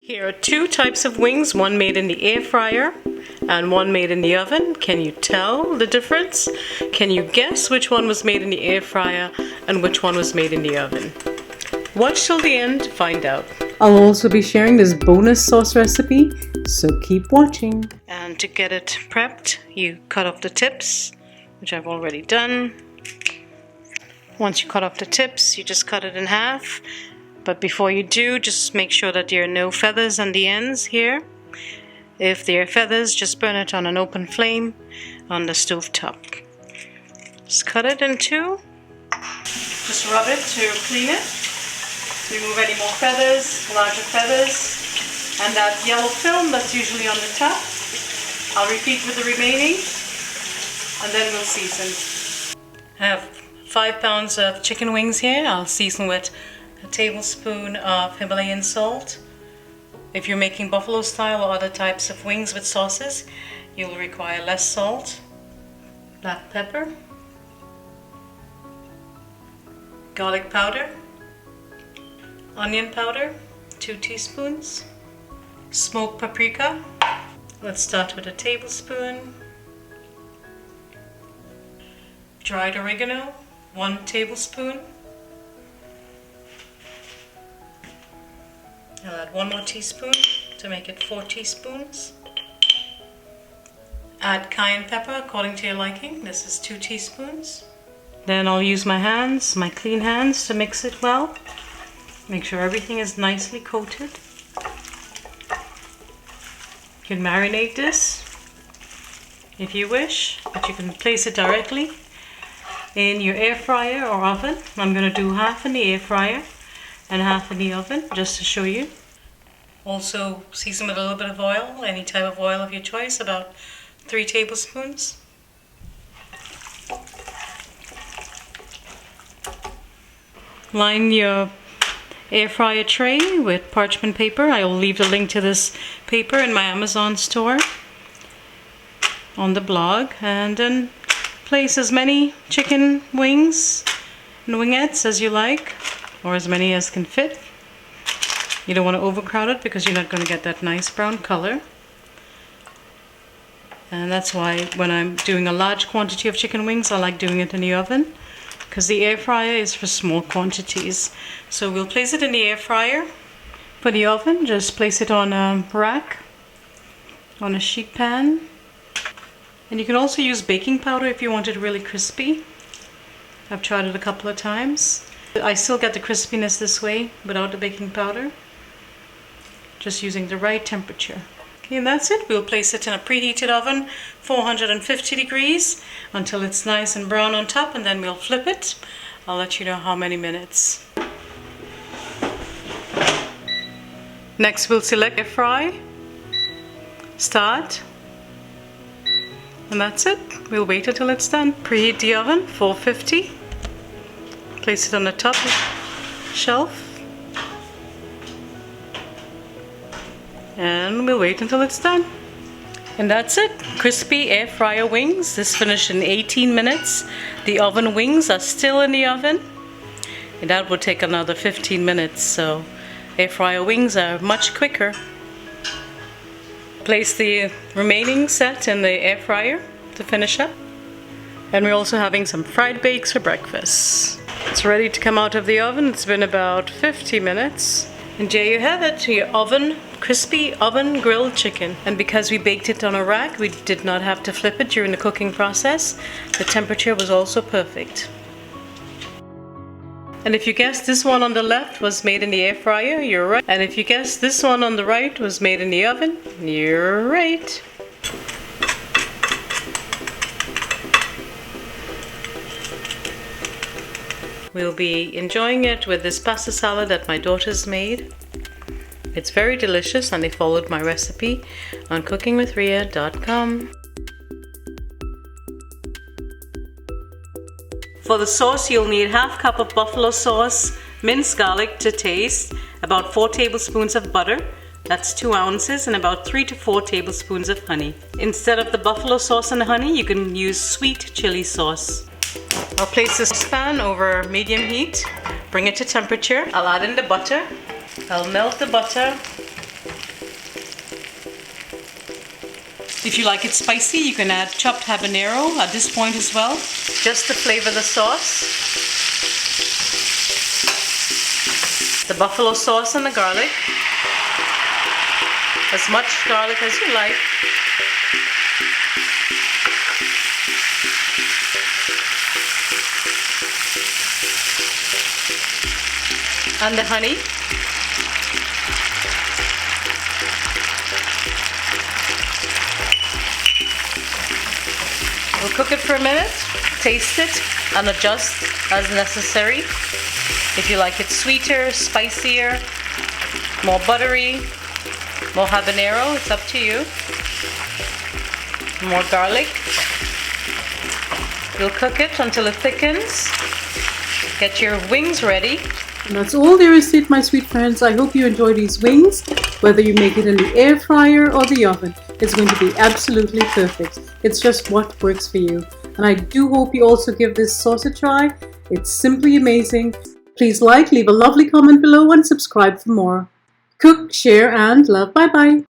Here are two types of wings, one made in the air fryer and one made in the oven. Can you tell the difference? Can you guess which one was made in the air fryer and which one was made in the oven? Watch till the end to find out. I'll also be sharing this bonus sauce recipe, so keep watching. And to get it prepped, you cut off the tips, which I've already done. Once you cut off the tips, you just cut it in half. But before you do, just make sure that there are no feathers on the ends here. If there are feathers, just burn it on an open flame on the stove top. Just cut it in two. Just rub it to clean it. Remove any more feathers, larger feathers, and that yellow film that's usually on the top. I'll repeat with the remaining, and then we'll season. I have 5 pounds of chicken wings here. I'll season with a tablespoon of Himalayan salt. If you're making buffalo style or other types of wings with sauces, you'll require less salt. Black pepper, garlic powder, onion powder, 2 teaspoons, smoked paprika. Let's start with a tablespoon. Dried oregano, 1 tablespoon. I'll add 1 more teaspoon to make it 4 teaspoons. Add cayenne pepper according to your liking. This is 2 teaspoons. Then I'll use my hands, my clean hands, to mix it well. Make sure everything is nicely coated. You can marinate this if you wish, but you can place it directly in your air fryer or oven. I'm going to do half in the air fryer and half in the oven, just to show you. Also season with a little bit of oil, any type of oil of your choice, about 3 tablespoons. Line your air fryer tray with parchment paper. I will leave the link to this paper in my Amazon store on the blog, and then place as many chicken wings and wingettes as you like, or as many as can fit. You don't want to overcrowd it because you're not going to get that nice brown color. And that's why when I'm doing a large quantity of chicken wings, I like doing it in the oven, because the air fryer is for small quantities. So we'll place it in the air fryer. For the oven, just place it on a rack, on a sheet pan. And you can also use baking powder if you want it really crispy. I've tried it a couple of times. I still get the crispiness this way without the baking powder, just using the right temperature. Okay, and that's it. We'll place it in a preheated oven, 450 degrees, until it's nice and brown on top, and then we'll flip it. I'll let you know how many minutes. Next we'll select air fry, start, and that's it. We'll wait until it's done. Preheat the oven, 450. Place it on the top shelf. And we'll wait until it's done. And that's it. Crispy air fryer wings. This finished in 18 minutes. The oven wings are still in the oven, and that will take another 15 minutes. So air fryer wings are much quicker. Place the remaining set in the air fryer to finish up. And we're also having some fried bakes for breakfast. It's ready to come out of the oven. It's been about 50 minutes. And there you have it, your crispy oven grilled chicken. And because we baked it on a rack, we did not have to flip it during the cooking process. The temperature was also perfect. And if you guessed this one on the left was made in the air fryer, you're right. And if you guessed this one on the right was made in the oven, you're right. We'll be enjoying it with this pasta salad that my daughters made. It's very delicious, and they followed my recipe on cookingwithria.com. For the sauce, you'll need half cup of buffalo sauce, minced garlic to taste, about 4 tablespoons of butter, that's 2 ounces, and about 3 to 4 tablespoons of honey. Instead of the buffalo sauce and honey, you can use sweet chili sauce. I'll place this pan over medium heat, bring it to temperature. I'll add in the butter. I'll melt the butter If you like it spicy, you can add chopped habanero at this point as well, just to flavor the sauce. The buffalo sauce and the garlic. As much garlic as you like. And the honey. We'll cook it for a minute, taste it, and adjust as necessary. If you like it sweeter, spicier, more buttery, more habanero, it's up to you. More garlic. You'll cook it until it thickens. Get your wings ready. And that's all there is to it, my sweet friends. I hope you enjoy these wings. Whether you make it in the air fryer or the oven, it's going to be absolutely perfect. It's just what works for you. And I do hope you also give this sauce a try. It's simply amazing. Please like, leave a lovely comment below, and subscribe for more. Cook, share, and love. Bye-bye.